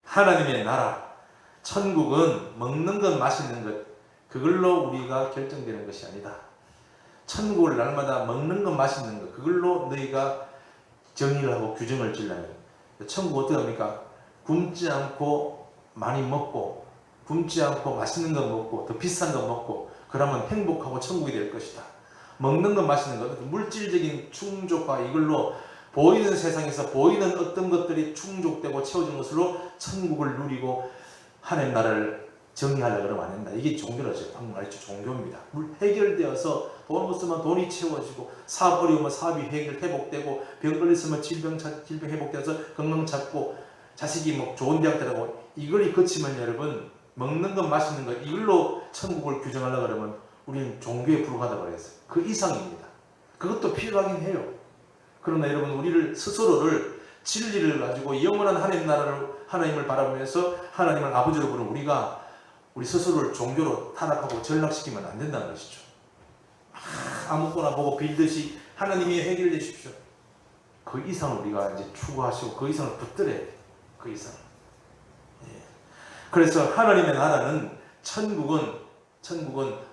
하나님의 나라, 천국은 먹는 것, 마시는 것, 그걸로 우리가 결정되는 것이 아니다. 천국을 날마다 먹는 것, 마시는 것, 그걸로 너희가 정의를 하고 규정을 지으려면, 천국 어떻게 합니까? 굶지 않고 많이 먹고, 굶지 않고 맛있는 거 먹고, 더 비싼 거 먹고, 그러면 행복하고 천국이 될 것이다. 먹는 것, 마시는 것, 물질적인 충족과 이걸로 보이는 세상에서 보이는 어떤 것들이 충족되고 채워진 것으로 천국을 누리고 하나님 나라를 정의하려고 그러면 안 된다. 이게 종교라죠. 방금 말했죠. 종교입니다. 해결되어서 돈 없으면 돈이 채워지고, 사업 어려우면 사업이 회복되고, 병 걸렸으면 질병 회복되어서 건강 찾고, 자식이 뭐 좋은 대학 들어가고, 이걸 거치면 여러분, 먹는 것, 마시는 것, 이걸로 천국을 규정하려고 그러면 우리는 종교에 불과하다고 그랬어요. 그 이상입니다. 그것도 필요하긴 해요. 그러나 여러분, 우리를 스스로를 진리를 가지고 영원한 하나님 나라를, 하나님을 바라보면서 하나님을 아버지로 부르는 우리가 우리 스스로를 종교로 타락하고 전락시키면 안 된다는 것이죠. 아무거나 보고 빌듯이 하나님이 해결해 주십시오. 그 이상을 우리가 이제 추구하시고 그 이상을 붙들어야 돼요. 그 이상. 예. 그래서 하나님의 나라는 천국은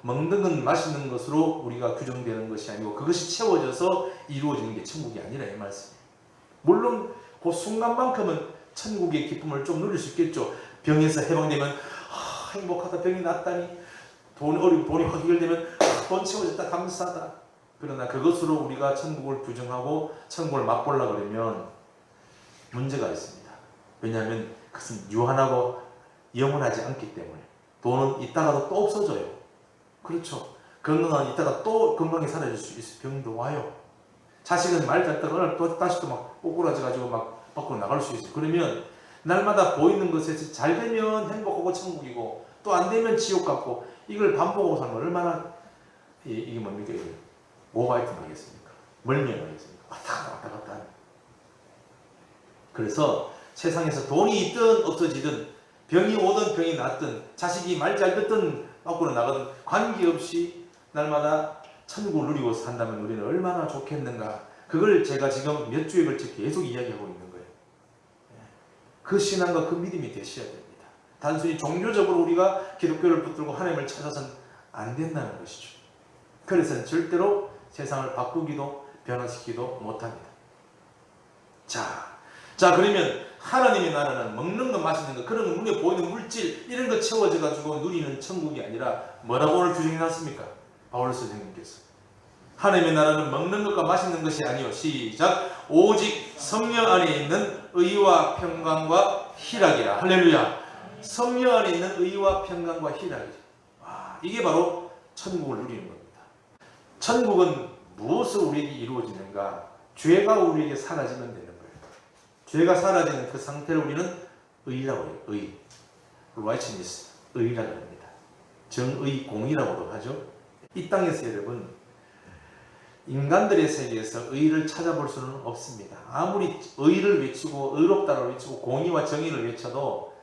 먹는 것, 마시는 것으로 우리가 규정되는 것이 아니고 그것이 채워져서 이루어지는 게 천국이 아니라 이 말씀이에요. 물론 그 순간만큼은 천국의 기쁨을 좀 누릴 수 있겠죠. 병에서 해방되면 행복하다, 병이 낫다니, 돈이 확 해결되면 돈 채워졌다, 감사하다. 그러나 그것으로 우리가 천국을 규정하고 천국을 맛보려고 그러면 문제가 있습니다. 왜냐하면 그것은 유한하고 영원하지 않기 때문에. 돈은 있다가도 또 없어져요. 그렇죠. 건강은 있다가 또 건강이 사라질 수 있어요. 병도 와요. 자식은 말 잘 듣다가 또 다시 또 막 꼬꾸라져가지고 막 밖으로 나갈 수 있어요. 그러면 날마다 보이는 것에서 잘 되면 행복하고 천국이고 또 안 되면 지옥 같고, 이걸 반복하고 살면 얼마나 이게 뭡니까? 이게 오바이팅 하겠습니까? 멀미하겠습니까? 왔다 갔다. 그래서 세상에서 돈이 있든 없어지든, 병이 오든 병이 낫든, 자식이 말 잘 듣든 밖으로 나가든 관계없이 날마다 천국을 누리고 산다면 우리는 얼마나 좋겠는가. 그걸 제가 지금 몇 주에 걸쳐 계속 이야기하고 있는 거예요. 그 신앙과 그 믿음이 되셔야 됩니다. 단순히 종교적으로 우리가 기독교를 붙들고 하나님을 찾아서는 안 된다는 것이죠. 그래서 절대로 세상을 바꾸기도 변화시키기도 못합니다. 자 그러면 하나님의 나라는 먹는 것, 마시는 것, 그런 눈에 보이는 물질 이런 거 채워져 가지고 누리는 천국이 아니라 뭐라고 오늘 규정해 놨습니까? 바울 선생님께서 하나님의 나라는 먹는 것과 마시는 것이 아니요, 시작, 오직 성령 안에 있는 의와 평강과 희락이라. 할렐루야. 성령 안에 있는 의와 평강과 희락이죠. 이게 바로 천국을 누리는 겁니다. 천국은 무엇을 우리에게 이루어지는가? 죄가 우리에게 사라지면 되는 거예요. 죄가 사라지는 그 상태를 우리는 의라고 해요. 의. righteousness. 의라고 합니다. 정의, 공의라고도 하죠. 이 땅에서 여러분, 인간들의 세계에서 의를 찾아볼 수는 없습니다. 아무리 의를 외치고 의롭다를 외치고 공의와 정의를 외쳐도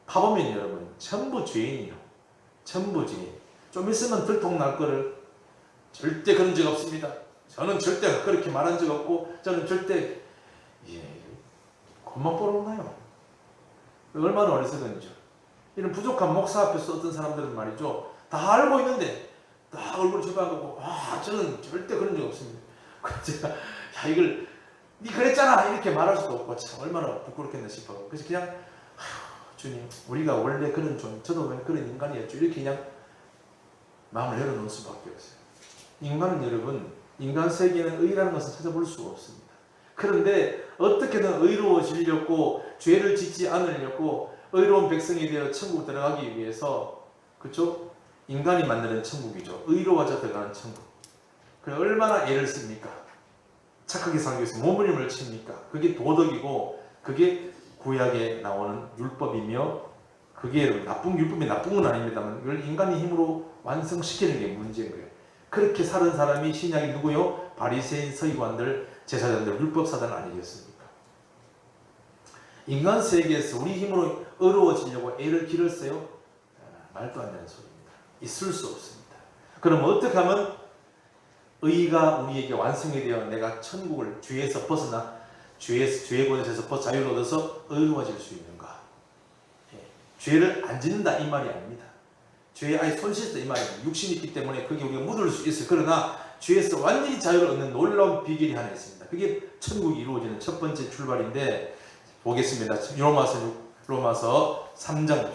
파보면 여러분 전부 죄인이요. 전부 죄인. 좀 있으면 들통날 거를 절대 그런 적 없습니다. 저는 절대 그렇게 말한 적 없고 저는 절대 겉만 뽀록나요. 얼마나 어리석은지요. 이런 부족한 목사 앞에서 어떤 사람들은 말이죠. 다 알고 있는데 딱 얼굴을 쳐다보고 저는 절대 그런 적 없습니다. 그래서 제가 이걸 니 그랬잖아 이렇게 말할 수도 없고 참 얼마나 부끄럽겠나 싶어요. 그래서 그냥 주님 우리가 원래 그런 저도 왜 그런 인간이었죠. 이렇게 그냥 마음을 열어놓을 수밖에 없어요. 인간은 여러분, 인간 세계는 의라는 것을 찾아볼 수가 없습니다. 그런데 어떻게든 의로워지려고 죄를 짓지 않으려고 의로운 백성이 되어 천국 들어가기 위해서, 그렇죠? 인간이 만드는 천국이죠. 의로워져 들어가는 천국. 그래 얼마나 애를 씁니까? 착하게 살기 위해서 몸부림을 칩니까? 그게 도덕이고 그게 구약에 나오는 율법이며, 그게 나쁜 율법이 나쁜 건 아닙니다만 이걸 인간의 힘으로 완성시키는 게 문제인 거예요. 그렇게 사는 사람이 신약이 누구요? 바리새인, 서기관들, 제사장들, 율법사들 아니겠습니까? 인간 세계에서 우리 힘으로 의로워지려고 애를 기울였어요? 말도 안 되는 소리입니다. 있을 수 없습니다. 그럼 어떻게 하면 의가 우리에게 완성이 되어 내가 천국을 죄에서 벗어나 죄의 권세에서 자유를 얻어서 의로워질 수 있는가? 죄를 안 짓는다 이 말이 아닙니다. 죄에 아예 손 씻다 이 말이 아닙니다. 육신이 있기 때문에 그게 우리가 묻을 수 있어요. 그러나 죄에서 완전히 자유를 얻는 놀라운 비결이 하나 있습니다. 그게 천국이 이루어지는 첫 번째 출발인데 보겠습니다. 로마서 3장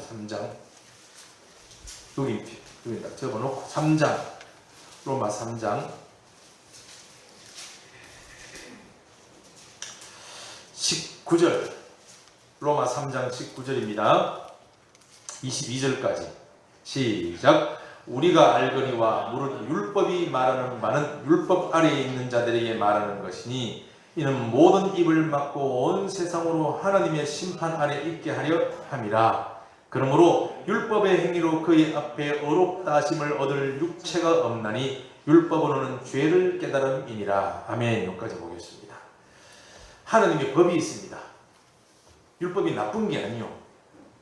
여기 딱 적어놓고 3장 로마 3장 19절 로마 3장 19절입니다. 22절까지 시작. 우리가 알거니와 무릇 율법이 말하는 바는 율법 아래에 있는 자들에게 말하는 것이니 이는 모든 입을 막고 온 세상으로 하나님의 심판 아래 있게 하려 함이라. 그러므로 율법의 행위로 그의 앞에 의롭다 하심을 얻을 육체가 없나니 율법으로는 죄를 깨달음이니라. 아멘. 여기까지 보겠습니다. 하나님의 법이 있습니다. 율법이 나쁜 게 아니요.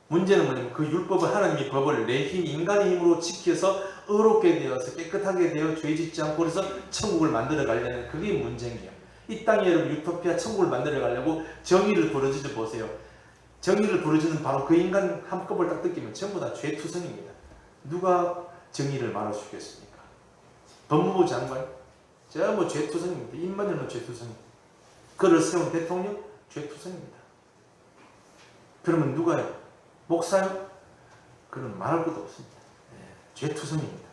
문제는 뭐냐면 그 율법을 하나님의 법을 내 힘, 인간의 힘으로 지켜서 의롭게 되어서 깨끗하게 되어 죄 짓지 않고 그래서 천국을 만들어 가려는 그게 문제인 거예요. 이 땅에 여러분 유토피아 천국을 만들어 가려고 정의를 부르짖어 보세요. 정의를 부르짖는 바로 그 인간 한꺼번에 딱 느끼면 전부 다 죄투성입니다. 누가 정의를 말아주겠습니까? 법무부 장관? 전부 죄투성입니다. 입만 열면 죄투성입니다. 그를 세운 대통령? 죄투성입니다. 그러면 누가요? 목사요? 그는 말할 것도 없습니다. 죄투성입니다.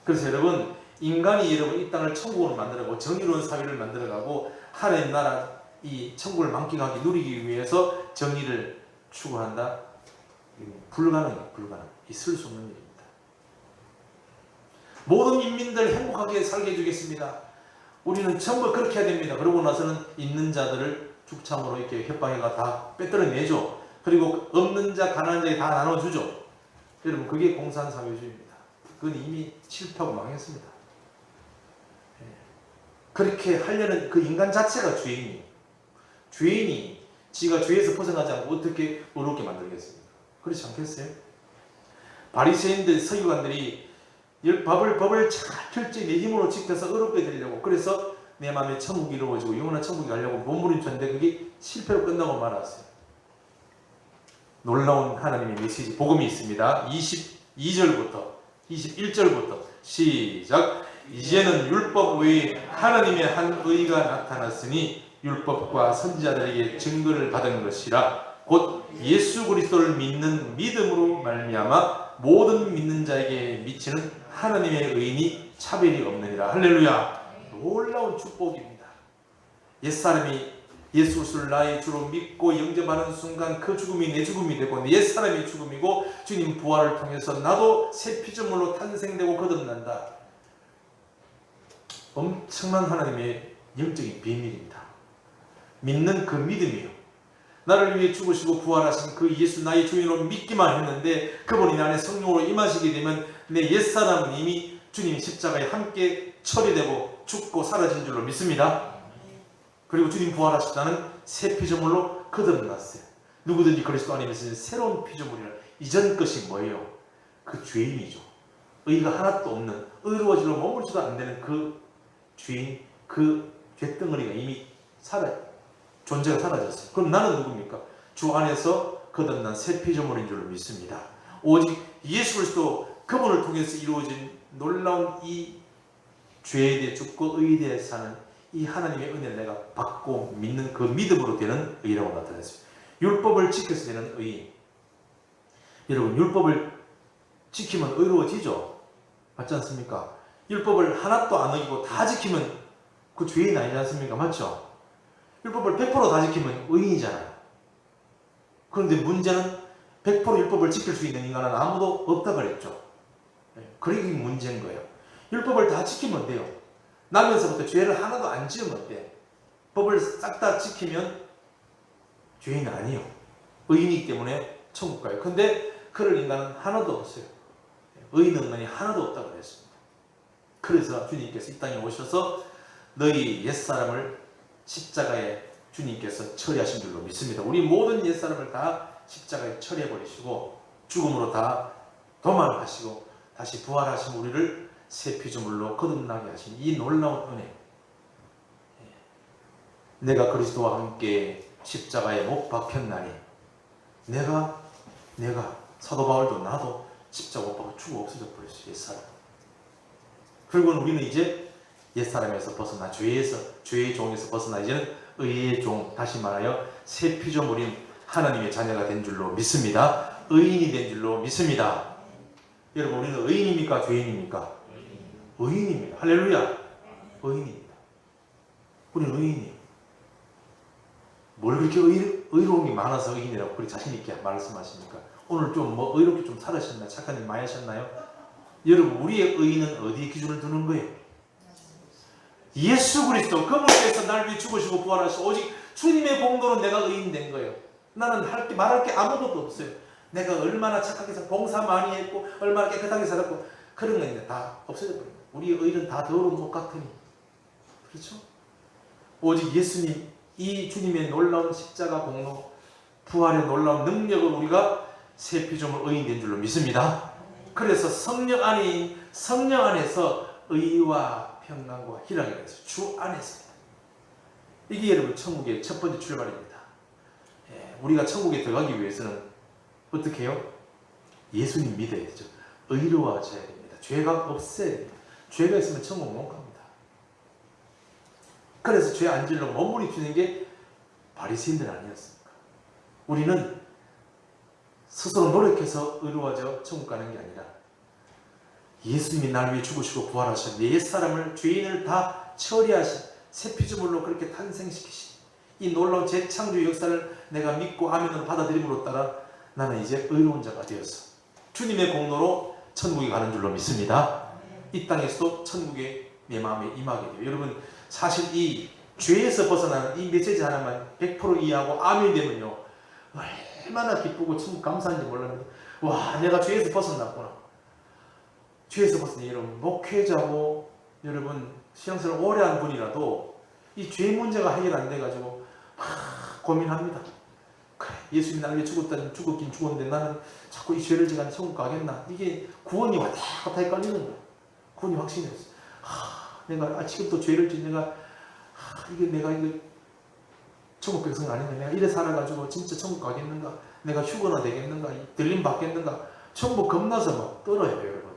그래서 여러분 인간이 여러분 이 땅을 천국으로 만들어가고 정의로운 사회를 만들어가고 하나님 나라 이 천국을 만끽하기 누리기 위해서 정의를 추구한다? 불가능해요. 있을 수 없는 일입니다. 모든 인민들 행복하게 살게 해주겠습니다. 우리는 전부 그렇게 해야 됩니다. 그러고 나서는 있는 자들을 죽창으로 이렇게 협박해가 다 빼들어내죠. 그리고 없는 자, 가난한 자에 다 나눠주죠. 여러분 그게 공산사회주의입니다. 그건 이미 실패하고 망했습니다. 그렇게 하려는 그 인간 자체가 죄인이에요. 죄인이 지가 죄에서 벗어나지 않고 어떻게 의롭게 만들겠습니까? 그렇지 않겠어요? 바리새인들, 서기관들이 법을 잘 철저히 내 힘으로 지켜서 의롭게 되려고 그래서 내 마음에 천국이 이루어지고 영원한 천국에 가려고 몸부림쳤는데 그게 실패로 끝나고 말았어요. 놀라운 하나님의 메시지 복음이 있습니다. 22절부터 21절부터 시작. 이제는 율법 외에 하나님의 한 의가 나타났으니 율법과 선지자들에게 증거를 받은 것이라. 곧 예수 그리스도를 믿는 믿음으로 말미암아 모든 믿는 자에게 미치는 하나님의 의인이 차별이 없느니라. 할렐루야. 놀라운 축복입니다. 옛사람이 예수 그리스도를 나의 주로 믿고 영접하는 순간 그 죽음이 내 죽음이 되고 옛사람의 죽음이고 주님 부활을 통해서 나도 새 피조물로 탄생되고 거듭난다. 엄청난 하나님의 영적인 비밀입니다. 믿는 그 믿음이요. 나를 위해 죽으시고 부활하신 그 예수 나의 주인으로 믿기만 했는데 그분이 내 안에 성령으로 임하시게 되면 내 옛사람은 이미 주님 십자가에 함께 처리되고 죽고 사라진 줄로 믿습니다. 그리고 주님 부활하셨다는 새 피조물로 거듭났어요. 누구든지 그리스도 안에 있으면 새로운 피조물이라. 이전 것이 뭐예요? 그 죄인이죠. 의가 하나도 없는 의로워지려 머물지도 안 되는 그 죄인, 그 죄덩어리가 이미 존재가 사라졌어요. 그럼 나는 누굽니까? 주 안에서 거듭난 새 피조물인 줄로 믿습니다. 오직 예수 그리스도 그분을 통해서 이루어진 놀라운 이 죄에 대해 죽고 의에 대해 사는 이 하나님의 은혜를 내가 받고 믿는 그 믿음으로 되는 의라고 나타냈습니다. 율법을 지켜서 되는 의. 여러분 율법을 지키면 의로워지죠? 맞지 않습니까? 율법을 하나도 안 어기고 다 지키면 그 죄인 아니지 않습니까? 맞죠? 율법을 100% 다 지키면 의인이잖아요. 그런데 문제는 100% 율법을 지킬 수 있는 인간은 아무도 없다 그랬죠. 그게 문제인 거예요. 율법을 다 지키면 돼요. 나면서부터 죄를 하나도 안 지으면 돼. 법을 싹 다 지키면 죄인은 아니에요. 의인이기 때문에 천국 가요. 근데 그럴 인간은 하나도 없어요. 의인은 하나도 없다고 그랬습니다. 그래서 주님께서 이 땅에 오셔서 너희 옛사람을 십자가에 주님께서 처리하신 줄로 믿습니다. 우리 모든 옛사람을 다 십자가에 처리해버리시고 죽음으로 다 도망하시고 다시 부활하신 우리를 새 피조물로 거듭나게 하신 이 놀라운 은혜. 내가 그리스도와 함께 십자가에 못 박혔나니 내가 사도 바울도 나도 십자가 못 박고 죽어 없어져 버렸어요. 옛사람. 결국은 우리는 이제 옛사람에서 벗어나 죄의 종에서 벗어나 이제는 의의 종, 다시 말하여 새 피조물인 하나님의 자녀가 된 줄로 믿습니다. 의인이 된 줄로 믿습니다. 여러분, 우리는 의인입니까? 죄인입니까? 의인입니다. 할렐루야. 의인입니다. 우리는 의인이에요. 뭘 그렇게 의로운 게 많아서 의인이라고 그렇게 자신 있게 말씀하십니까? 오늘 좀 의롭게 좀 살으셨나요? 착한 일 많이 하셨나요? 여러분, 우리의 의인은 어디에 기준을 두는 거예요? 예수 그리스도 그분께서 날 위해 죽으시고 부활하시고 오직 주님의 공로로 내가 의인 된 거예요. 나는 말할 게 아무것도 없어요. 내가 얼마나 착하게 해서 봉사 많이 했고 얼마나 깨끗하게 살았고 그런 거 있는데 다 없어져 버립니다. 우리의 의는 다 더러운 것 같으니. 그렇죠? 오직 예수님, 이 주님의 놀라운 십자가 공로, 부활의 놀라운 능력을 우리가 새 피조물 의인 된 줄로 믿습니다. 그래서 성령 안에서 의와 평강과 희락이 있어요. 주 안에서. 이게 여러분 천국의 첫 번째 출발입니다. 우리가 천국에 들어가기 위해서는 어떻게 해요? 예수님 믿어야 되죠. 의로워져야 됩니다. 죄가 없어야 됩니다. 죄가 있으면 천국 못 갑니다. 그래서 죄 안 지으려고 몸부림치는 게 바리새인들 아니었습니까? 우리는 스스로 노력해서 의로워져 천국 가는 게 아니라 예수님이 날 위해 죽으시고 부활하신 내 옛사람을, 죄인을 다 처리하신 새 피조물로 그렇게 탄생시키신 이 놀라운 재창조의 역사를 내가 믿고 아멘으로 받아들임으로 따라 나는 이제 의로운 자가 되었어. 주님의 공로로 천국에 가는 줄로 믿습니다. 이 땅에서도 천국에 내 마음에 임하게 돼요. 여러분, 사실 이 죄에서 벗어나는 이 메시지 하나만 100% 이해하고 아멘 되면요, 얼마나 기쁘고 참 감사한지 몰랐는데, 와, 내가 죄에서 벗어났구나. 죄에서 벗어나. 여러분, 목회자고 여러분 신앙생활 오래 한 분이라도 이 죄 문제가 해결 안 돼가지고 고민합니다. 그래, 예수님이 나를 위해 죽었다니 죽었긴 죽었는데 나는 자꾸 이 죄를 지가 천국 가겠나? 이게 구원이 왔다 갔다 헷갈리는 거예요. 구원이 확신이 없어. 내가 지금도 죄를 짓 내가 내가 천국 백성 아닌가? 내가 이래 살아가지고 진짜 천국 가겠는가? 내가 휴거나 되겠는가? 들림 받겠는가? 전부 겁나서 막 떨어요, 여러분.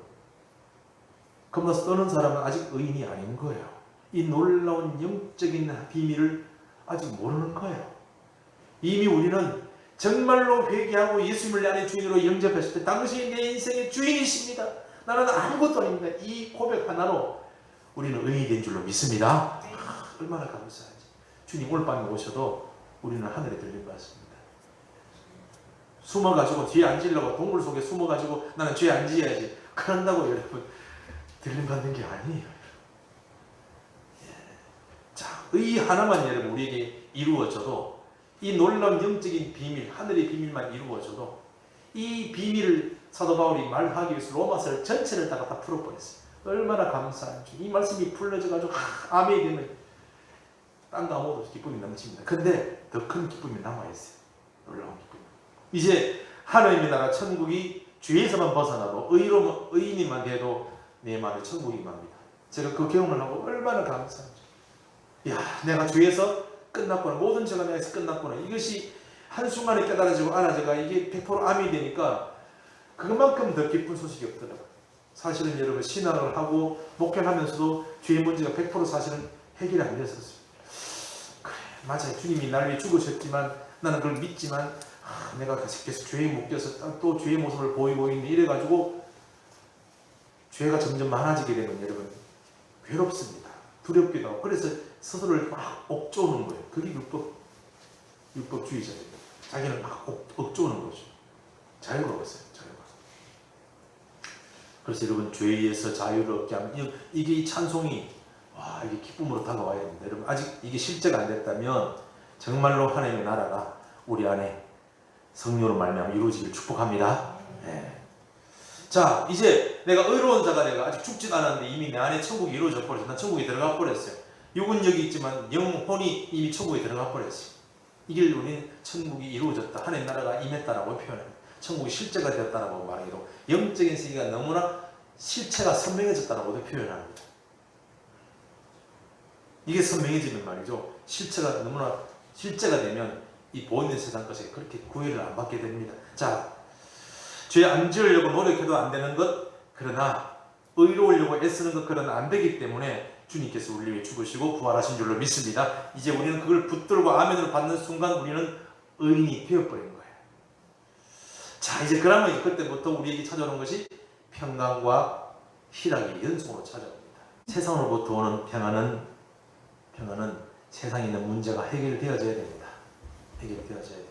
겁나서 떠는 사람은 아직 의인이 아닌 거예요. 이 놀라운 영적인 비밀을 아직 모르는 거예요. 이미 우리는 정말로 회개하고 예수님을 내 안의 주인으로 영접했을 때 당신이 내 인생의 주인이십니다. 나는 아무것도 아닙니다. 이 고백 하나로 우리는 의인이 된 줄로 믿습니다. 얼마나 감사하지. 주님 오늘 밤에 오셔도 우리는 하늘에 들림 받습니다. 숨어가지고 뒤에 앉으려고 동굴 속에 숨어가지고 나는 죄 안 지어야지 그런다고 여러분 들림 받는 게 아니에요. 자, 의 하나만 여러분 우리에게 이루어져도 이 놀라운 영적인 비밀, 하늘의 비밀만 이루어져도 이 비밀을 사도 바울이 말하기 위해서 로마서 전체를 다 풀어버렸어요. 얼마나 감사한지. 이 말씀이 풀려져가지고 아멘이 되면 딴 거 아무것도 기쁨이 넘칩니다. 근데 더 큰 기쁨이 남아있어요. 놀라운 기쁨. 이제 하나님의 나라 천국이 죄에서만 벗어나도 의인이만 돼도 내 마음에 천국이 임합니다. 제가 그 경험을 하고 얼마나 감사한지. 야, 내가 죄에서 끝났구나. 모든 죄가 내에서 끝났구나. 이것이 한순간에 깨달아지고 알아져가 이게 100% 암이 되니까 그만큼 더 기쁜 소식이 없더라고요. 사실은 여러분 신앙을 하고 목회를 하면서도 죄의 문제가 100% 사실은 해결이 안 됐었어요. 그래, 맞아요. 주님이 나를 위해 죽으셨지만 나는 그걸 믿지만 내가 계속 죄에 묶여서 또 죄의 모습을 보이고 있는 이래가지고 죄가 점점 많아지게 되면 여러분 괴롭습니다. 두렵기도 하고 그래서 스스로를 막 억조는 거예요. 그게 율법주의자입니다. 자기는 막 억조는 거죠. 자유로웠어요. 그래서 여러분 죄에서 자유를 얻게 하면 이게 이 찬송이 와 이게 기쁨으로 다가와야 됩니다. 여러분 아직 이게 실제가 안 됐다면 정말로 하나님의 나라가 우리 안에 성령으로 말미암아 이루어지길 축복합니다. 네. 자 이제 내가 의로운 자가 내가 아직 죽지도 않았는데 이미 내 안에 천국이 이루어져 버렸어요. 난 천국에 들어가 버렸어요. 육은 여기 있지만 영혼이 이미 천국에 들어가 버렸어요. 이길 우리는 천국이 이루어졌다. 하나님 나라가 임했다라고 표현합니다. 천국이 실제가 되었다라고 말하기도 영적인 세계가 너무나 실체가 선명해졌다라고도 표현합니다. 이게 선명해지는 말이죠. 실체가 너무나 실제가 되면 이 보이는 세상 것에 그렇게 구애를 안 받게 됩니다. 자, 죄 안 지으려고 노력해도 안 되는 것, 그러나 의로우려고 애쓰는 것, 그러나 안 되기 때문에 주님께서 우리 위해 죽으시고 부활하신 줄로 믿습니다. 이제 우리는 그걸 붙들고 아멘으로 받는 순간 우리는 의인이 되어버린 거예요. 자, 이제 그러면 그때부터 우리에게 찾아오는 것이 평강과 희락이 연속으로 찾아옵니다. 세상으로부터 오는 평안은 세상에 있는 문제가 해결되어져야 됩니다. 해결되어져야 돼요.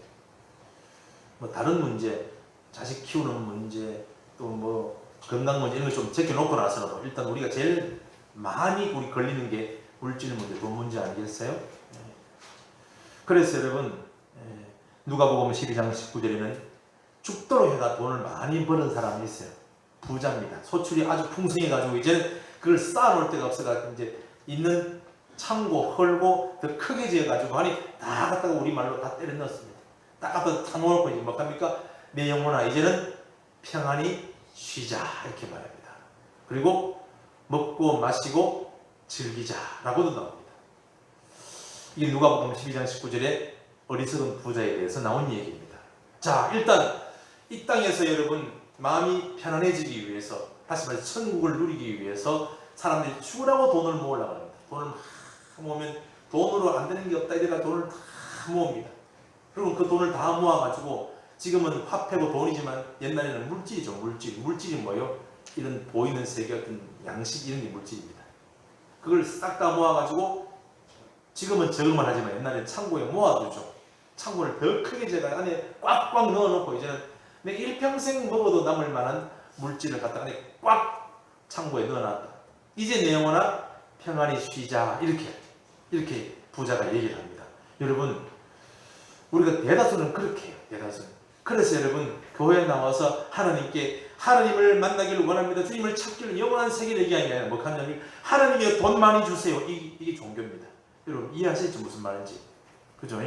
뭐 다른 문제, 자식 키우는 문제, 또 뭐 건강 문제 이런 거 좀 제껴놓고 나서라도 일단 우리가 제일 많이 우리 걸리는 게 물질 문제, 돈 문제 아니겠어요? 그래서 여러분, 누가복음 12장 19절에는 죽도록 해가 돈을 많이 버는 사람이 있어요. 부자입니다. 소출이 아주 풍성해가지고 이제는 그걸 쌓아놓을 데가 없어가지고 이제 있는 창고 헐고 더 크게 지어가지고 아니 다 갖다가 우리말로 다 때려 넣었습니다. 딱 갖다 다 놓고 이제 뭐 합니까? 내 영혼아 이제는 평안히 쉬자 이렇게 말합니다. 그리고 먹고 마시고 즐기자라고도 나옵니다. 이게 누가복음 12장 19절에 어리석은 부자에 대해서 나온 얘기입니다. 자, 일단 이 땅에서 여러분 마음이 편안해지기 위해서, 다시 말해서 천국을 누리기 위해서 사람들이 죽으라고 돈을 모으려고 합니다. 돈을 막 모으면 돈으로 안 되는 게 없다 이래가 돈을 다 모읍니다. 그리고 그 돈을 다 모아가지고 지금은 화폐고 돈이지만 옛날에는 물질이죠. 물질이 뭐요? 이런 보이는 세계 어떤 양식 이런 게 물질입니다. 그걸 싹 다 모아가지고 지금은 적응만 하지만 옛날에는 창고에 모아두죠. 창고를 더 크게 제가 안에 꽉꽉 넣어놓고 이제는 내 일평생 먹어도 남을 만한 물질을 갖다 안에 꽉 창고에 넣어놨다. 이제 내 영혼아 평안히 쉬자 이렇게 부자가 얘기를 합니다. 여러분 우리가 대다수는 그렇게 해요. 대다수는. 그래서 여러분 교회에 나와서 하나님을 만나기를 원합니다. 주님을 찾기를 영원한 세계를 얘기하는 게 아니라 뭐 하냐면 하나님이여 돈 많이 주세요. 이게 종교입니다. 여러분 이해하시죠? 무슨 말인지. 그죠?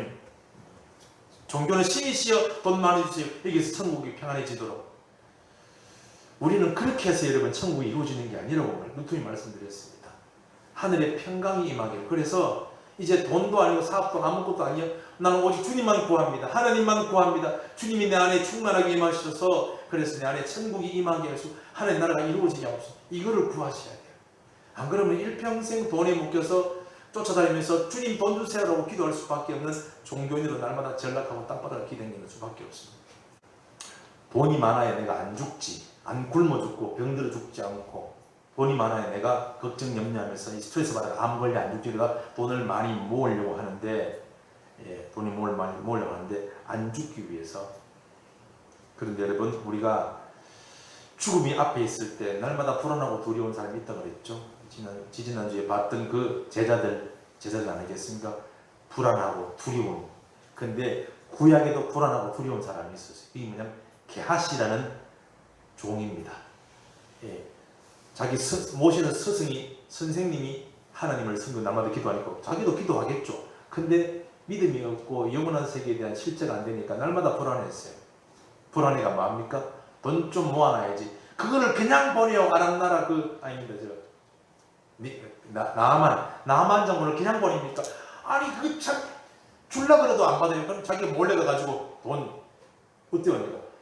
종교는 신이시여 돈 많이 주세요. 여기서 천국이 평안해지도록. 우리는 그렇게 해서 여러분 천국이 이루어지는 게 아니라고 누누이 말씀드렸습니다. 하늘의 평강이 임하기를. 그래서 이제 돈도 아니고 사업도 아무것도 아니요. 나는 오직 주님만 구합니다. 하나님만 구합니다. 주님이 내 안에 충만하게 임하셔서 그래서 내 안에 천국이 임하게 하시고 하나님 나라가 이루어지게 하옵소서. 이거를 구하셔야 돼요. 안 그러면 일평생 돈에 묶여서 쫓아다니면서 주님 돈 주세요라고 기도할 수밖에 없는 종교인으로 날마다 전락하고 땅바닥을 기대는 수밖에 없습니다. 돈이 많아야 내가 안 죽지, 안 굶어 죽고 병들어 죽지 않고, 돈이 많아야 내가 걱정 염려하면서 스트레스 받아서 암 걸려 안 죽지. 내가 돈을 많이 모으려고 하는데, 돈이 많이 모으려고 하는데 안 죽기 위해서. 그런데 여러분 우리가 죽음이 앞에 있을 때 날마다 불안하고 두려운 사람이 있다고 그랬죠. 지지난주에 봤던 그 제자들 아니겠습니까? 불안하고 두려운. 근데 구약에도 불안하고 두려운 사람이 있었어요. 이게 뭐냐면 게하시라는 종입니다. 자기 모시는 스승이 선생님이 하나님을 섬기고 날마다 기도하니까 자기도 기도하겠죠. 근데 믿음이 없고 영원한 세계에 대한 실제가 안 되니까 날마다 불안했어요. 불안해가 뭐합니까? 돈 좀 모아놔야지. 그거를 그냥 보내요. 아람 나라 아닙니다. 나만 장군을 그냥 보냅니까? 아니 그게 참 줄라 그래도 안 받아요. 그럼 자기가 몰래 가가지고 돈 어때요?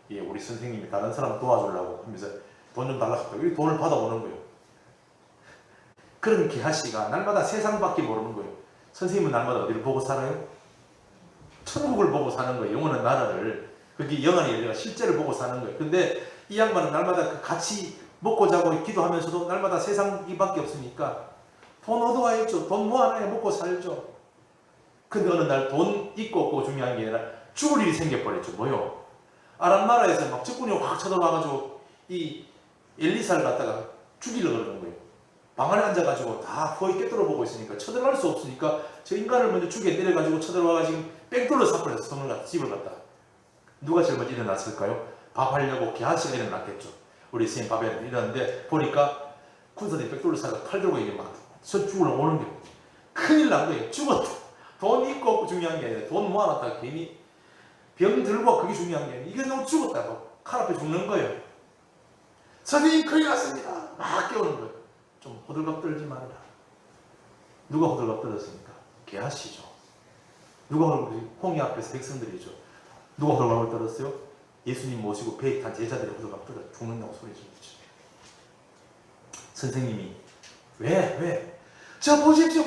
내가 우리 선생님이 다른 사람 도와주려고 하면서 돈 좀 달라고 하고 돈을 받아오는 거예요. 그런 게하씨가 날마다 세상밖에 모르는 거예요. 선생님은 날마다 어디를 보고 살아요? 천국을 보고 사는 거예요. 영원한 나라를. 그게 영원히 열려가 실제를 보고 사는 거예요. 근데 이 양반은 날마다 같이 먹고 자고 기도하면서도 날마다 세상이밖에 없으니까 돈 얻어와야죠. 돈 모아놔야 먹고 살죠. 근데 어느 날 돈 있고 없고 중요한 게 아니라 죽을 일이 생겨버렸죠. 뭐요? 아람 나라에서 막 적군이 확 쳐들어와가지고 이 엘리사를 갖다가 죽이려고 그러는 거예요. 방 안에 앉아가지고 다 거의 깨뚫어 보고 있으니까 쳐들어갈 수 없으니까 저 인간을 먼저 죽여 내려가지고 쳐들어와가지고 뺑돌로 사버려서 돈을 갖다 집을 갖다. 누가 제일 먼저 일어났을까요? 밥하려고 게하씨가 일어났겠죠. 우리 선생님 밥에 일어났는데 보니까 군사들이 뺑돌로 사가 칼 들고 이게 막 서죽으러 오는 게 큰일 난 거예요. 죽었다. 돈 있고 없고 중요한 게 아니라 돈 모아놨다가 괜히 병 들고 그게 중요한 게 아니라 이게 너무 죽었다. 칼 앞에 죽는 거예요. 선생님 큰일 났습니다. 막 깨우는 거예요. 좀 호들갑 떨지 말아라. 누가 호들갑 떨었습니까? 게하씨죠. 누가 홍해 앞에서 백성들이죠. 누가 호들갑을 떨었어요? 예수님 모시고 배에 탄 제자들의 후드가 떨어 죽는다고 소리 지르죠. 선생님이 왜? 저 보십시오.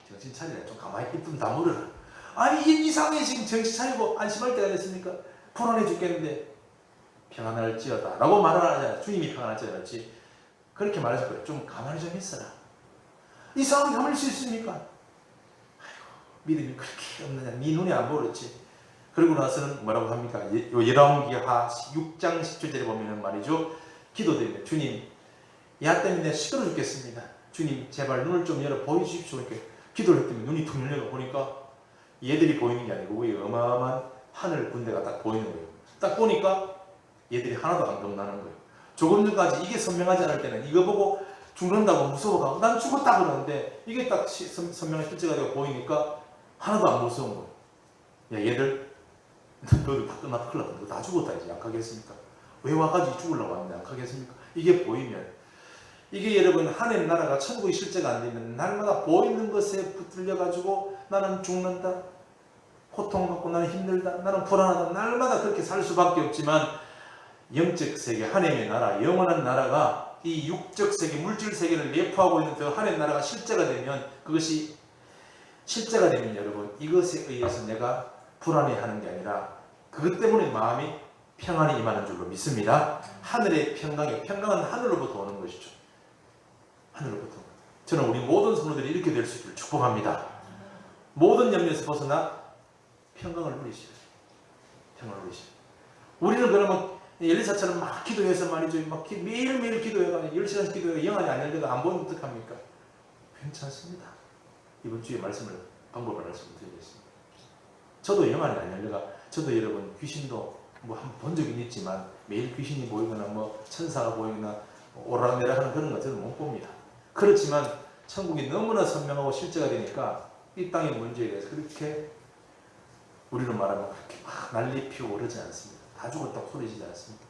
정신 차리라. 좀 가만히 삐뚤 다물어라. 아니 이상해. 지금 정신 차리고 안심할 때가 됐습니까? 불안해 죽겠는데 평안할지어다 라고 말을 하잖아요. 주님이 평안할지어다 그렇지. 그렇게 말하실 거예요. 좀 가만히 좀 있어라. 이 상황이 가만히 수 있습니까? 아이고, 믿음이 그렇게 없느냐. 네 눈이 안 보였지. 그러고 나서는 뭐라고 합니까? 열왕기하 6장 10절에 보면은 말이죠. 기도드립니다. 주님, 야 때문에 내가 시끄러 죽겠습니다. 주님 제발 눈을 좀 열어 보여주십시오. 이렇게 기도를 했더니 눈이 툭 열려 보니까 얘들이 보이는 게 아니고 왜 어마어마한 하늘 군대가 딱 보이는 거예요. 딱 보니까 얘들이 하나도 안 겁나는 거예요. 조금 전까지 이게 선명하지 않을 때는 이거 보고 죽는다고 무서워가고 난 죽었다 그러는데 이게 딱 선명한 실제가 되고 보이니까 하나도 안 무서운 거예요. 야 얘들 너도 다 끝났다 큰일 났다. 너 다 죽었다 이제 약하겠습니까? 왜 와가지고 죽으려고 하는데 약하겠습니까? 이게 보이면 이게 여러분 하나님 나라가 천국의 실제가 안 되면 날마다 보이는 것에 붙들려가지고 나는 죽는다. 고통받고 나는 힘들다. 나는 불안하다. 날마다 그렇게 살 수밖에 없지만 영적 세계 하나님의 나라 영원한 나라가 이 육적 세계 물질 세계를 내포하고 있는 그 하나님의 나라가 실제가 되면 그것이 실제가 되면 여러분 이것에 의해서 내가 불안해하는 게 아니라 그것 때문에 마음이 평안이 임하는 줄로 믿습니다. 하늘의 평강은 하늘로부터 오는 것이죠. 하늘로부터. 저는 우리 모든 성도들이 이렇게 될 수 있기를 축복합니다. 모든 염려에서 벗어나 평강을 누리시오. 평강을 누리시오. 우리는 그러면 엘리사처럼 막 기도해서 말이죠. 막 매일매일 기도해가 10시간씩 기도해가 영안이 안 열려가 안 보면 어떡합니까? 괜찮습니다. 이번 주에 방법을 말씀드리겠습니다. 저도 영안이 안 열려가 저도 여러분 귀신도 뭐 한 번 본 적은 있지만 매일 귀신이 보이거나 뭐 천사가 보이거나 오락내락하는 그런 거 저는 못 봅니다. 그렇지만 천국이 너무나 선명하고 실제가 되니까 이 땅의 문제에 대해서 그렇게 우리로 말하면 그렇게 막 난리 피우고 그러지 않습니다. 다 죽었다고 소리지지 않습니다.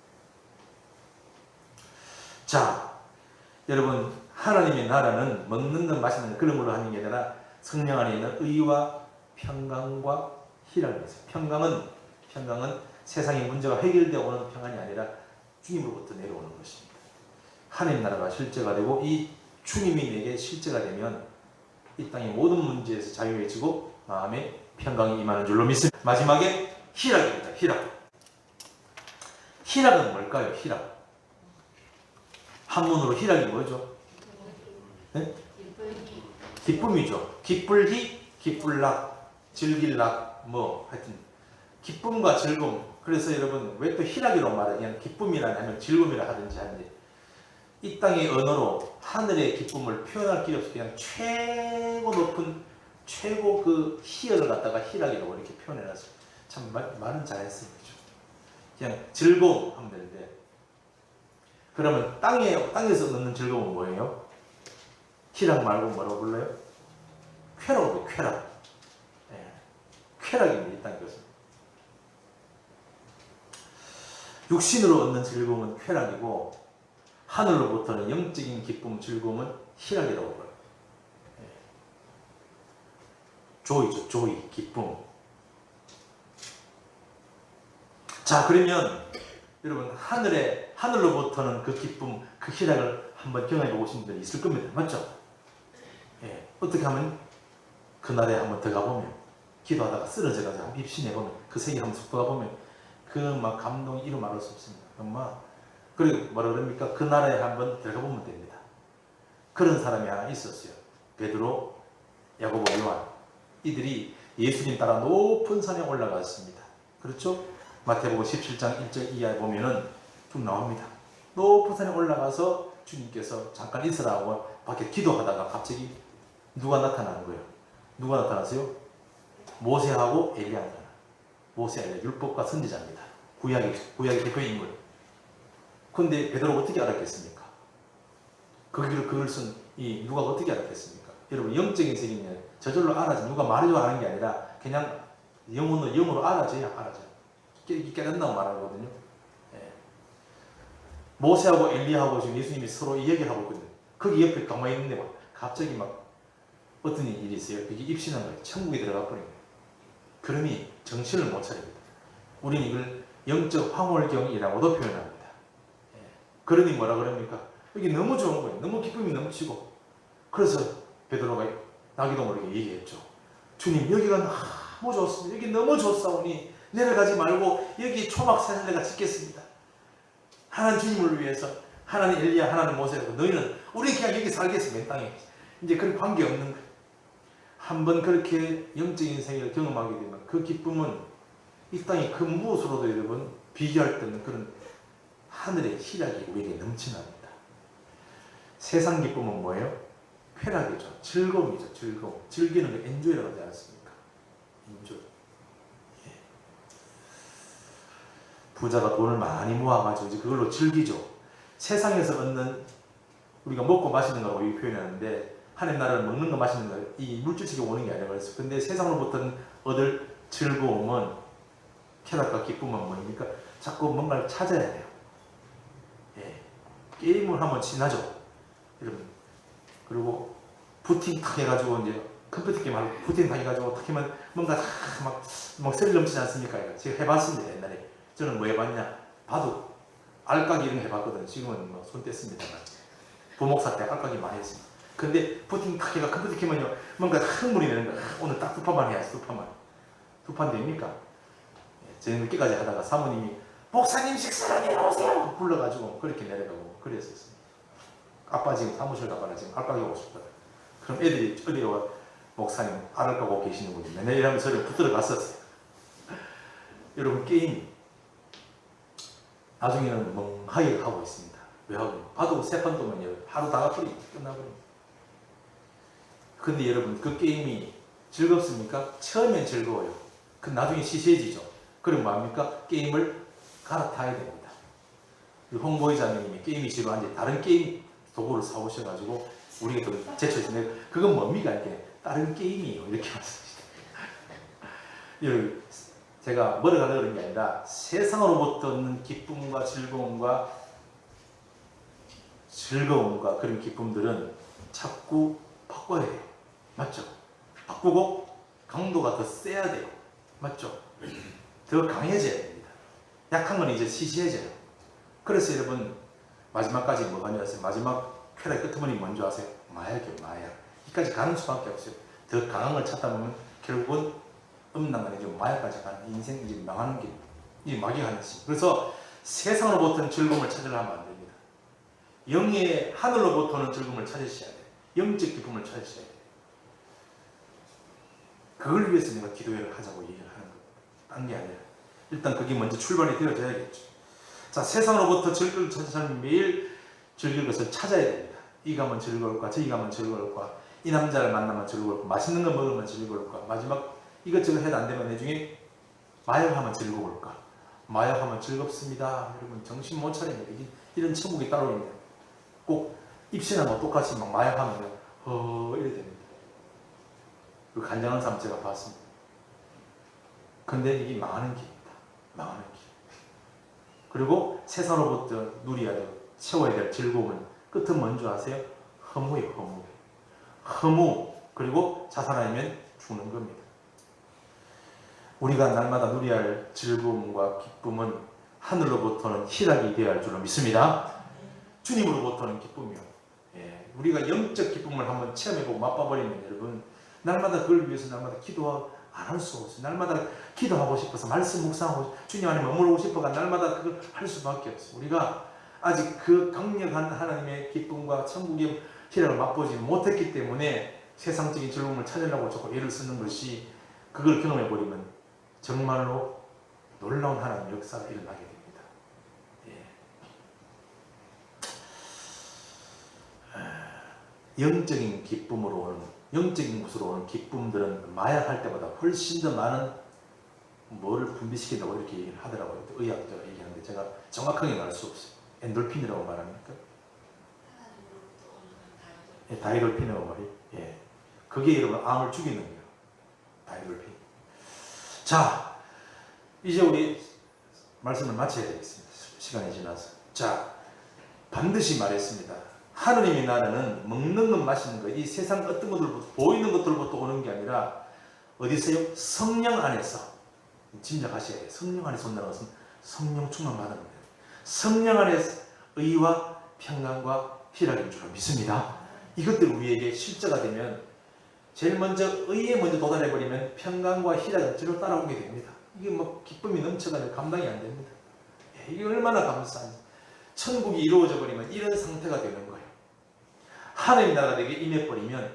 자, 여러분 하나님의 나라는 먹는 것 마시는 것 그런 걸로 하는 게 아니라 성령 안에 있는 의와 평강과 희락이 있어요. 평강은 세상의 문제가 해결되어 오는 평안이 아니라 주님으로부터 내려오는 것입니다. 하나님 나라가 실제가 되고 이 주님이 내게 실제가 되면 이 땅의 모든 문제에서 자유해지고 마음에 평강이 임하는 줄로 믿습니다. 마지막에 희락입니다. 희락은 뭘까요? 희락. 한문으로 희락이 뭐죠? 네? 기쁨이죠. 기쁠희, 기쁠락, 즐길락, 뭐 하여튼 기쁨과 즐거움. 그래서 여러분 왜 또 희락이라고 말해요? 그냥 기쁨이라 하면 즐거움이라 하든지 하는데 이 땅의 언어로 하늘의 기쁨을 표현할 길이 없이 그냥 최고 높은 최고 그 희열을 갖다가 희락이라고 이렇게 표현해놨어요. 참 말은 잘했어요. 그렇죠? 그냥 즐거움 하면 되는데 그러면 땅에서 얻는 즐거움은 뭐예요? 희락 말고 뭐라고 불러요? 쾌락으로 쾌락. 네. 쾌락입니다. 이 땅의 것은. 육신으로 얻는 즐거움은 쾌락이고 하늘로부터는 영적인 기쁨, 즐거움은 희락이라고 불러요. 네. 조이죠. 조이, 기쁨. 자, 그러면 여러분 하늘로부터는 그 기쁨, 그 희락을 한번 경험해보고 싶은 분들이 있을 겁니다. 맞죠? 예, 어떻게 하면 그날에 한번 들어가보면 기도하다가 쓰러져가지고 한번 입신해보면 그 세계 한번 속 들어가보면 그 막 감동이 이루 말할 수 없습니다. 정말 그리고 뭐라 그럽니까? 그 나라에 한번 들어가보면 됩니다. 그런 사람이 하나 있었어요. 베드로, 야고보, 요한 이들이 예수님 따라 높은 산에 올라갔습니다. 그렇죠? 마태복음 17장 1절 이하에 보면은 쭉 나옵니다. 높은 산에 올라가서 주님께서 잠깐 있으라고 밖에 기도하다가 갑자기 누가 나타나는 거예요? 누가 나타나세요? 모세하고 엘리야가 나타나요. 모세, 엘리야, 율법과 선지자입니다. 구약의 대표 인물. 그런데 베드로가 어떻게 알았겠습니까? 그걸 쓴 이 누가 어떻게 알았겠습니까? 여러분 영적인 세계는 저절로 알아서 누가 말해줘 하는 게 아니라 그냥 영으로 알아져야 알아져요. 깨닫는다고 말하거든요. 예. 모세하고 엘리야하고 지금 예수님이 서로 이야기를 하고 있거든요. 거기 옆에 가만히 있는데 갑자기 막 어떤 일이 있어요. 그게 입신한 거예요. 천국에 들어가 버린 거예요. 그러니 정신을 못 차립니다. 우리는 이걸 영적 황홀경이라고도 표현합니다. 그러니 뭐라 그럽니까? 여기 너무 좋은 거예요. 너무 기쁨이 넘치고. 그래서 베드로가 나기도 모르게 얘기했죠. 주님, 여기가 너무 좋습니다. 여기 너무 좋사오니 내려가지 말고 여기 초막산을 내가 짓겠습니다. 하나님 주님을 위해서, 하나님 엘리야, 하나님 모세라고 너희는 우리 그냥 여기 살겠어. 맨 땅에. 이제 그런 관계 없는 거예요. 한번 그렇게 영적인 세계를 경험하게 되면 그 기쁨은 이 땅의 그 무엇으로도 여러분 비교할 수 없는 그런 하늘의 희락이 우리에게 넘쳐납니다. 세상 기쁨은 뭐예요? 쾌락이죠. 즐거움이죠. 즐거움. 즐기는 거 엔조이라고 하지 않습니까? 엔조이. 예. 부자가 돈을 많이 모아가지고 이제 그걸로 즐기죠. 세상에서 얻는 우리가 먹고 마시는 거라고 표현하는데 하나님 나라를 먹는 거 마시는 거 이 물질적으로 오는 게 아니라 그랬어요. 근데 세상으로부터 얻을 즐거움은 쾌락과 기쁨은 뭡니까? 자꾸 뭔가를 찾아야 돼요. 예. 게임을 하면 친하죠. 여러분. 그리고 부팅 탁 해가지고 이제 컴퓨터 게임 하고 부팅 탁 해가지고 탁 하면 뭔가 막 소리 넘치지 않습니까? 제가 해봤습니다. 옛날에. 저는 뭐 해봤냐? 바둑, 알까기 이런 거 해봤거든요. 지금은 뭐 손 뗐습니다만. 부목사 때 알까기 많이 했습니다. 근데 부팅 탁 해가 컴퓨터 게임은요 뭔가 흥분이 되는 거야. 오늘 딱 두 판만 해야지. 두 판 됩니까? 저녁 늦게까지 하다가 사모님이 목사님 식사를 내려오세요 불러가지고 그렇게 내려가고 그랬었습니다. 아빠 지금 사무실 가봐라. 지금 알까기 오고 싶다. 그럼 애들이 어디 와 목사님 알을 까고 계시는군요. 맨날 이러면서 소리가 붙들어 갔었어요. 여러분 게임 나중에는 멍하게 하고 있습니다. 왜 하고? 바둑 세 판 도면요 하루 다 끝나버립니다. 근데 여러분 그 게임이 즐겁습니까? 처음엔 즐거워요. 그 나중에 시시해지죠. 그럼 뭐합니까? 게임을 갈아타야 됩니다. 홍보이자님이 게임이 지루한지 다른 게임 도구를 사오셔가지고 우리가 또 제쳐주는데 그건 뭡니까? 이렇게 다른 게임이에요. 이렇게 말씀하시죠. 제가 뭐라고 그런 게 아니라 세상으로부터 얻는 기쁨과 즐거움과 그런 기쁨들은 자꾸 바꿔야 해요. 맞죠? 바꾸고 강도가 더 세야 돼요. 맞죠? 더 강해져야 됩니다. 약한 건 이제 시시해져요. 그래서 여러분 마지막까지 뭐가 아니었어요? 마지막 쾌락의 끄트머리 뭔지 아세요? 마약이에요. 마약. 이까지 가는 수밖에 없어요. 더 강한 걸 찾다 보면 결국은 음란간에 마약까지 가는 인생 이제 망하는 게 이 마귀가 하는 시. 그래서 세상으로부터는 즐거움을 찾으려 하면 안 됩니다. 영의 하늘로부터는 즐거움을 찾으셔야 돼요. 영적 기쁨을 찾으셔야 돼요. 그걸 위해서 내가 기도회를 하자고 얘기를 하는 거예요. 딴 게 아니라. 일단 그게 먼저 출발이 되어져야겠죠. 자, 세상으로부터 즐거움을 찾는 사람이 매일 즐길 것을 찾아야 됩니다. 이 가면 즐거울까? 저기 가면 즐거울까? 이 남자를 만나면 즐거울까? 맛있는 거 먹으면 즐거울까? 마지막 이것저것 해도 안 되면 나중에 마약하면 즐거울까? 마약하면 즐겁습니다. 여러분 정신 못 차립니다. 이런 천국이 따로 있네요. 꼭 입신하고 똑같이 막 마약하면 이래 됩니다. 그 간장한 사람 제가 봤습니다. 근데 이게 망하는 길입니다. 망하는 길. 그리고 세상으로부터 누려야 될, 채워야 될 즐거움은 끝은 뭔지 아세요? 허무예요. 허무. 그리고 자살하면 죽는 겁니다. 우리가 날마다 누려야 할 즐거움과 기쁨은 하늘로부터는 희락이 되어야 할 줄로 믿습니다. 주님으로부터는 기쁨이요. 우리가 영적 기쁨을 한번 체험해보고 맛봐버리면 여러분 날마다 그걸 위해서 날마다 기도 안 할 수가 없어요. 날마다 기도하고 싶어서 말씀 묵상하고 주님 안에 머물고 싶어가 날마다 그걸 할 수밖에 없어요. 우리가 아직 그 강력한 하나님의 기쁨과 천국의 희락을 맛보지 못했기 때문에 세상적인 즐거움을 찾으려고 자꾸 애를 쓰는 것이 그걸 경험해버리면 정말로 놀라운 하나님의 역사가 일어나게 됩니다. 영적인 기쁨으로 오는, 영적인 것으로 오는 기쁨들은 마약할 때보다 훨씬 더 많은 뭐를 분비시킨다고 이렇게 얘기를 하더라고요. 의학자가 얘기하는데 제가 정확하게 말할 수 없어요. 엔돌핀이라고 말합니까? 다이돌핀이라고 말이에요. 그게 여러분 암을 죽이는 거예요. 다이돌핀. 자, 이제 우리 말씀을 마쳐야 되겠습니다. 시간이 지나서. 자, 반드시 말했습니다. 하느님의 나라는 먹는 것, 마시는 것, 이 세상 어떤 것들부터, 보이는 것들부터 오는 게 아니라 어디서요? 성령 안에서. 짐작하셔야 해요. 성령 안에서 온다는 것은 성령 충만 받는 겁니다. 성령 안에서 의와 평강과 희락인 줄 믿습니다. 이것들 우리에게 실제가 되면 제일 먼저 의에 먼저 도달해버리면 평강과 희락은 저로 따라오게 됩니다. 이게 뭐 기쁨이 넘쳐가지고 감당이 안 됩니다. 이게 얼마나 감사한지. 천국이 이루어져 버리면 이런 상태가 되는 거예요. 하나님 나라가 내게 임해버리면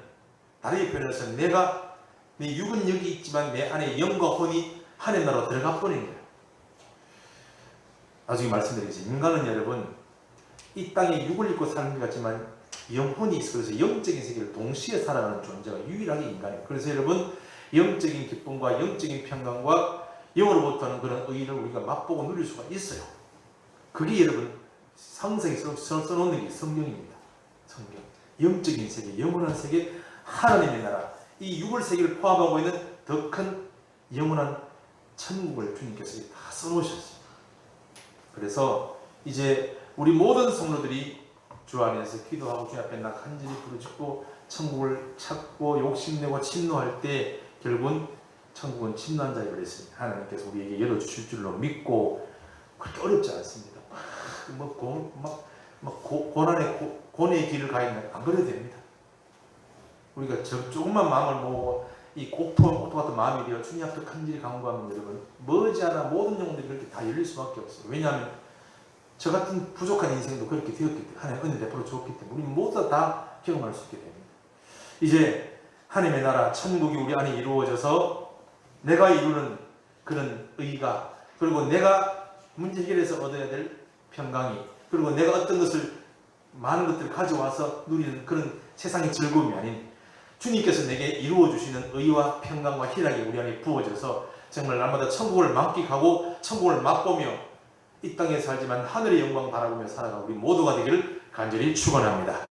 다르게 표현해서 내가 내 육은 여기 있지만 내 안에 영과 혼이 하나님 나라로 들어가 버리는 거예요. 나중에 말씀드리겠습니다. 인간은 여러분 이 땅에 육을 입고 사는 것 같지만 영혼이 있어서 영적인 세계를 동시에 살아가는 존재가 유일하게 인간이에요. 그래서 여러분 영적인 기쁨과 영적인 평강과 영으로부터는 그런 의의를 우리가 맛보고 누릴 수가 있어요. 그게 여러분 성경에 써놓는 게 성경입니다. 성경. 영적인 세계, 영원한 세계, 하나님의 나라, 이 육을 세계를 포함하고 있는 더 큰 영원한 천국을 주님께서 다 써놓으셨어요. 그래서 이제 우리 모든 성도들이 주 안에서 기도하고 주 앞에 간절히 부르짖고 천국을 찾고 욕심내고 침노할 때 결국은 천국은 침노한 자에 걸렸습니다. 하나님께서 우리에게 열어주실 줄로 믿고 그렇게 어렵지 않습니다. 고난의 길을 가면 안 그래도 됩니다. 우리가 조금만 마음을 모으고 이 꽃 같은 마음이 되어 주님 앞에 간절히 간구하면 여러분 머지않아 모든 영혼들이 그렇게 다 열릴 수밖에 없어요. 왜냐하면 저 같은 부족한 인생도 그렇게 되었기 때문에 하나님 은혜 베풀어 주었기 때문에 우리 모두 다 경험할 수 있게 됩니다. 이제 하나님의 나라 천국이 우리 안에 이루어져서 내가 이루는 그런 의가 그리고 내가 문제 해결해서 얻어야 될 평강이 그리고 내가 어떤 것을 많은 것들을 가져와서 누리는 그런 세상의 즐거움이 아닌 주님께서 내게 이루어 주시는 의와 평강과 희락이 우리 안에 부어져서 정말 날마다 천국을 만끽하고 천국을 맛보며 이 땅에 살지만 하늘의 영광 바라보며 살아가는 우리 모두가 되기를 간절히 축원합니다.